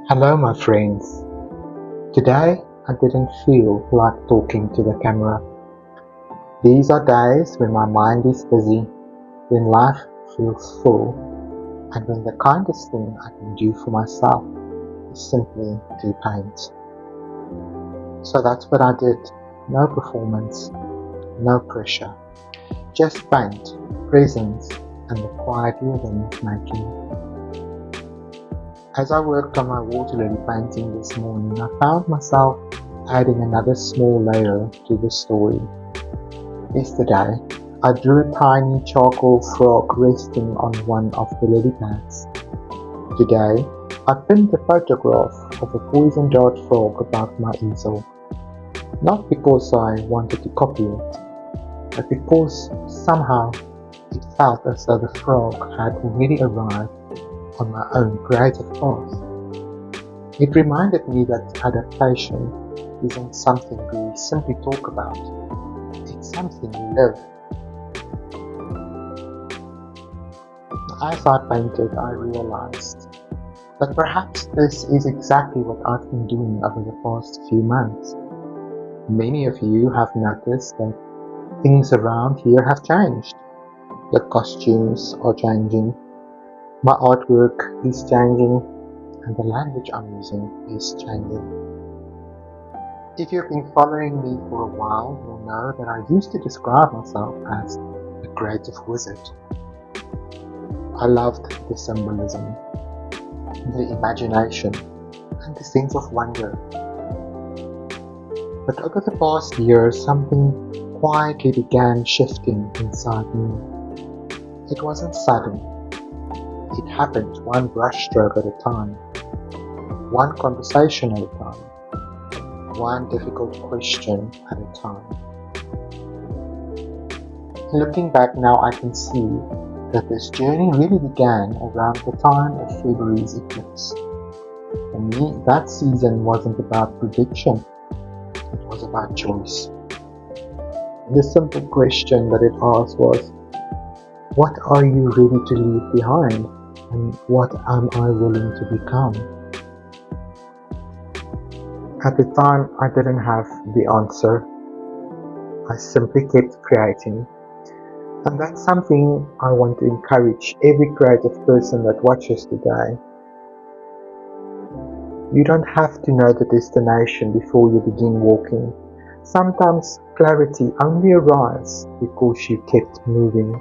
Hello, my friends. Today I didn't feel like talking to the camera. These are days when my mind is busy, when life feels full, and when the kindest thing I can do for myself is simply to paint. So that's what I did. No performance, no pressure. Just paint, presence, and the quiet rhythm of making. As I worked on my water lily painting this morning, I found myself adding another small layer to the story. Yesterday, I drew a tiny charcoal frog resting on one of the lily pads. Today, I pinned a photograph of a poison dart frog above my easel. Not because I wanted to copy it, but because somehow it felt as though the frog had already arrived on my own creative path. It reminded me that adaptation isn't something we simply talk about, it's something we live. As I painted, I realized that perhaps this is exactly what I've been doing over the past few months. Many of you have noticed that things around here have changed. The costumes are changing, my artwork is changing, and the language I'm using is changing. If you've been following me for a while, you'll know that I used to describe myself as a creative wizard. I loved the symbolism, the imagination, and the sense of wonder. But over the past year, something quietly began shifting inside me. It wasn't sudden. It happened one brushstroke at a time, one conversation at a time, one difficult question at a time. Looking back now, I can see that this journey really began around the time of February's eclipse. For me, that season wasn't about prediction, it was about choice. The simple question that it asked was, what are you ready to leave behind? And what am I willing to become? At the time, I didn't have the answer. I simply kept creating. And that's something I want to encourage every creative person that watches today. You don't have to know the destination before you begin walking. Sometimes clarity only arrives because you kept moving.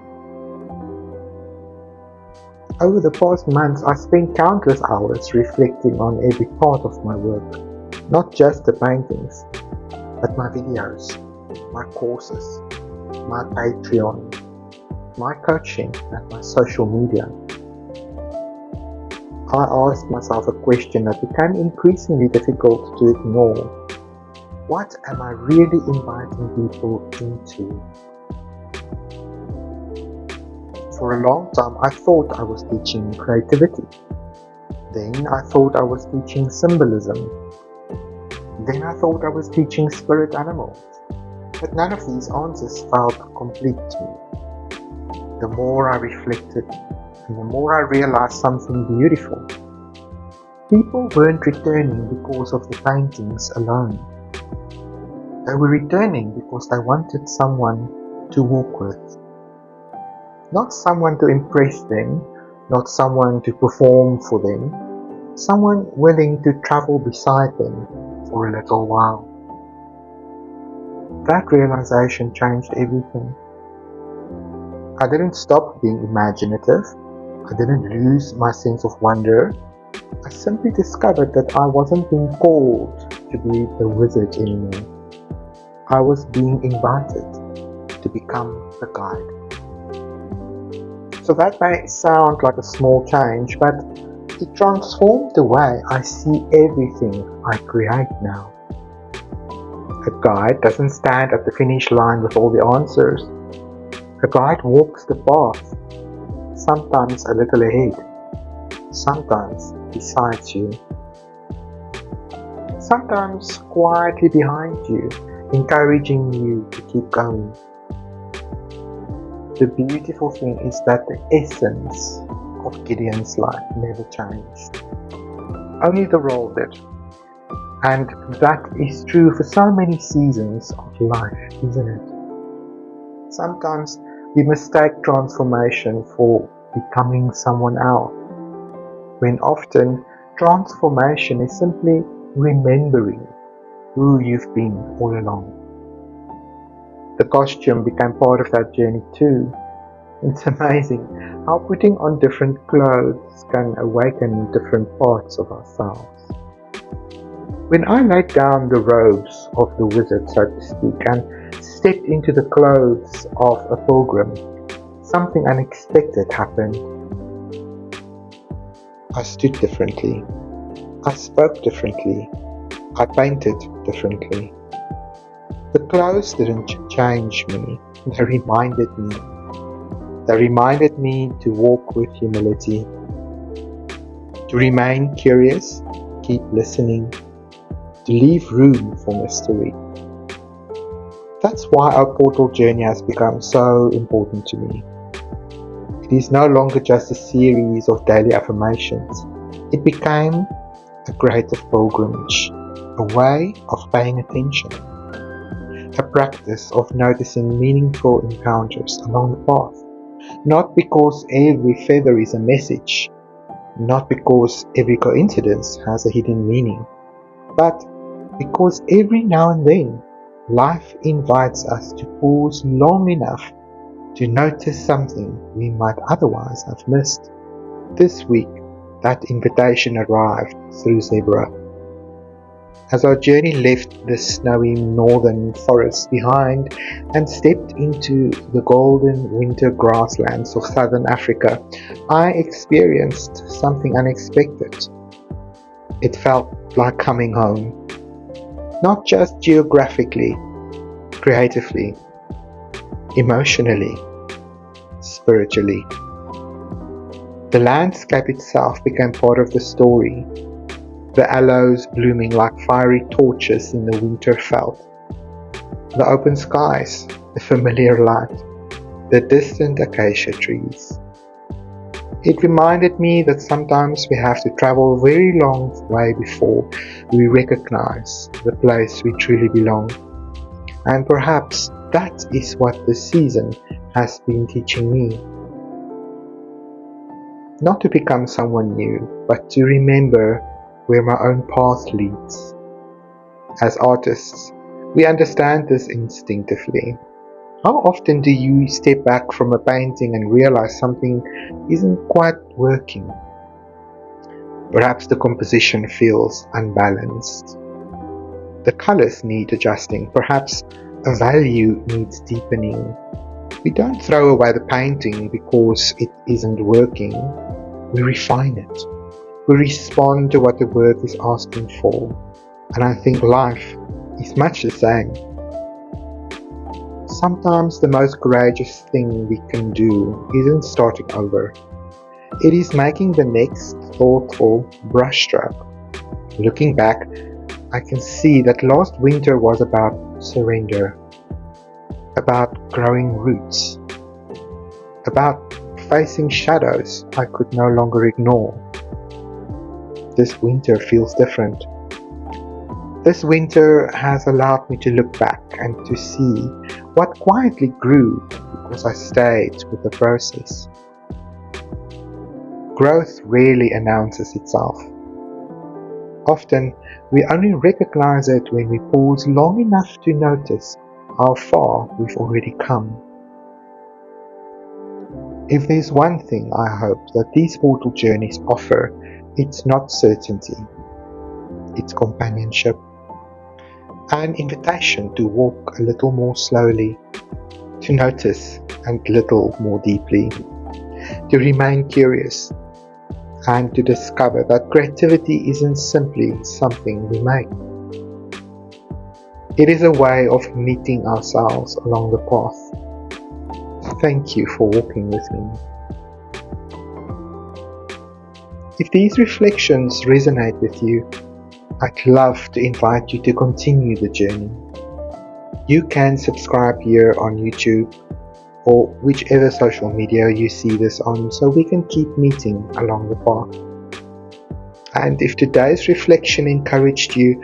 Over the past months, I spent countless hours reflecting on every part of my work, not just the paintings, but my videos, my courses, my Patreon, my coaching, and my social media. I asked myself a question that became increasingly difficult to ignore. What am I really inviting people into? For a long time, I thought I was teaching creativity. Then I thought I was teaching symbolism. Then I thought I was teaching spirit animals. But none of these answers felt complete to me. The more I reflected, and the more I realized something beautiful. People weren't returning because of the paintings alone. They were returning because they wanted someone to walk with. Not someone to impress them, not someone to perform for them, someone willing to travel beside them for a little while. That realization changed everything. I didn't stop being imaginative. I didn't lose my sense of wonder. I simply discovered that I wasn't being called to be the wizard anymore. I was being invited to become the guide. So that may sound like a small change, but it transformed the way I see everything I create now. A guide doesn't stand at the finish line with all the answers. A guide walks the path, sometimes a little ahead, sometimes beside you, sometimes quietly behind you, encouraging you to keep going. The beautiful thing is that the essence of Gideon's life never changed. Only the role did. And that is true for so many seasons of life, isn't it? Sometimes we mistake transformation for becoming someone else, when often transformation is simply remembering who you've been all along. The costume became part of that journey too. It's amazing how putting on different clothes can awaken different parts of ourselves. When I laid down the robes of the wizard, so to speak, and stepped into the clothes of a pilgrim, something unexpected happened. I stood differently. I spoke differently. I painted differently. The clothes didn't change me. They reminded me. They reminded me to walk with humility, to remain curious, keep listening, to leave room for mystery. That's why our portal journey has become so important to me. It is no longer just a series of daily affirmations. It became a creative pilgrimage, a way of paying attention, a practice of noticing meaningful encounters along the path. Not because every feather is a message, not because every coincidence has a hidden meaning, but because every now and then life invites us to pause long enough to notice something we might otherwise have missed. This week, that invitation arrived through zebra. As our journey left the snowy northern forest behind and stepped into the golden winter grasslands of southern Africa, I experienced something unexpected. It felt like coming home, not just geographically, creatively, emotionally, spiritually. The landscape itself became part of the story. The aloes blooming like fiery torches in the winter veld, the open skies, the familiar light, the distant acacia trees. It reminded me that sometimes we have to travel a very long way before we recognize the place we truly belong. And perhaps that is what this season has been teaching me. Not to become someone new, but to remember where my own path leads. As artists, we understand this instinctively. How often do you step back from a painting and realize something isn't quite working? Perhaps the composition feels unbalanced. The colors need adjusting. Perhaps a value needs deepening. We don't throw away the painting because it isn't working. We refine it. We respond to what the work is asking for. And I think life is much the same. Sometimes the most courageous thing we can do isn't starting over. It is making the next thoughtful brushstroke. Looking back, I can see that last winter was about surrender, about growing roots, about facing shadows I could no longer ignore. This winter feels different. This winter has allowed me to look back and to see what quietly grew because I stayed with the process. Growth rarely announces itself. Often, we only recognize it when we pause long enough to notice how far we've already come. If there's one thing I hope that these portal journeys offer, it's not certainty. It's companionship. An invitation to walk a little more slowly, to notice a little more deeply, to remain curious, and to discover that creativity isn't simply something we make. It is a way of meeting ourselves along the path. Thank you for walking with me. If these reflections resonate with you, I'd love to invite you to continue the journey. You can subscribe here on YouTube or whichever social media you see this on so we can keep meeting along the path. And if today's reflection encouraged you,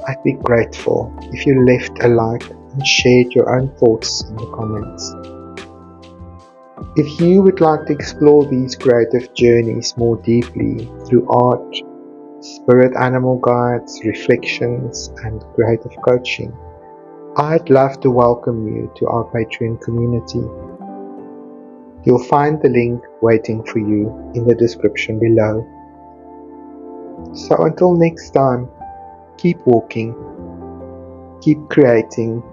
I'd be grateful if you left a like and shared your own thoughts in the comments. If you would like to explore these creative journeys more deeply through art, spirit animal guides, reflections, and creative coaching, I'd love to welcome you to our Patreon community. You'll find the link waiting for you in the description below. So until next time, keep walking, keep creating,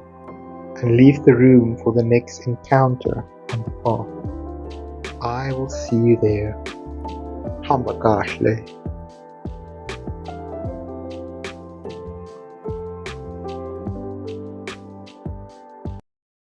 and leave the room for the next encounter on the path. I will see you there. Hamba Gashle.